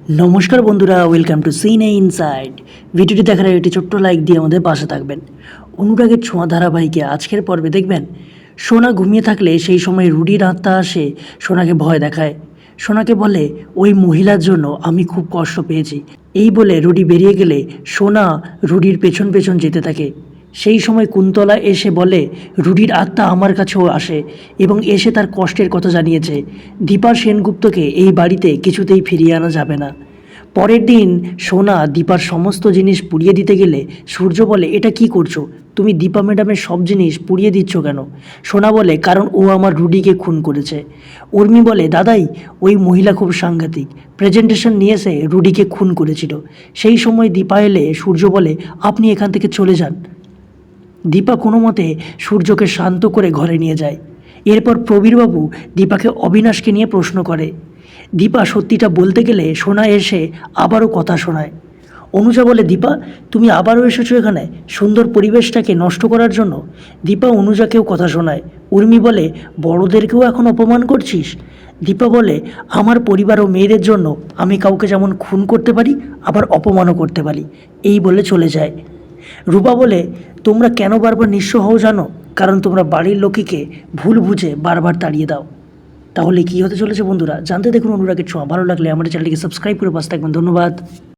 নমস্কার বন্ধুরা, welcome to সিনে ইনসাইড। ভিডিওটি দেখার আগে একটি ছোট্ট লাইক দিয়ে আমাদের পাশে থাকবেন। অনুরাগের ছোঁয়া ধারাবাহিকে আজকের পর্বে দেখবেন সোনা ঘুমিয়ে থাকলে সেই সময় রুডির আত্মা আসে সোনাকে ভয় দেখায়। সোনাকে বলে, ওই মহিলার জন্য আমি খুব কষ্ট পেয়েছি। এই বলে রুডি বেরিয়ে গেলে সোনা রুডির পেছন পেছন যেতে থাকে। সেই সময় কুন্তলা এসে বলে, রুডির আত্মা আমার কাছেও আসে এবং এসে তার কষ্টের কথা জানিয়েছে। দীপা সেনগুপ্তকে এই বাড়িতে কিছুতেই ফিরিয়ে আনা যাবে না। পরের দিন সোনা দীপার সমস্ত জিনিস পুড়িয়ে দিতে গেলে সূর্য বলে, এটা কি করছো? তুমি দীপা ম্যাডামের সব জিনিস পুড়িয়ে দিচ্ছ কেন? সোনা বলে, কারণ ও আমার রুডিকে খুন করেছে। উর্মি বলে, দাদাই, ওই মহিলা খুব সাংঘাতিক, প্রেজেন্টেশন নিয়ে এসে রুডিকে খুন করেছিল। সেই সময় দীপা এলে সূর্য বলে, আপনি এখান থেকে চলে যান। দীপা কোনো মতে সূর্যকে শান্ত করে ঘরে নিয়ে যায়। এরপর প্রবীরবাবু দীপাকে অবিনাশকে নিয়ে প্রশ্ন করে। দীপা সত্যিটা বলতে গেলে সোনা এসে আবারও কথা শোনায়। অনুজা বলে, দীপা, তুমি আবারও এসেছো এখানে সুন্দর পরিবেশটাকে নষ্ট করার জন্য? দীপা অনুজাকেও কথা শোনায়। উর্মি বলে, বড়দেরকেও এখন অপমান করছিস? দীপা বলে, আমার পরিবার ও মেয়েদের জন্য আমি কাউকে যেমন খুন করতে পারি আবার অপমানও করতে পারি। এই বলে চলে যায়। রূপা বলে, তোমরা কেন বারবার নিঃস্ব হও জানো? কারণ তোমরা বাড়ির লোককে ভুল বুঝে বারবার তাড়িয়ে দাও। তাহলে কী হতে চলেছে বন্ধুরা, জানতে দেখুন অনুরাগের ছোঁয়া। ভালো লাগলে আমাদের চ্যানেলটিকে সাবস্ক্রাইব করে পাশে থাকবেন। ধন্যবাদ।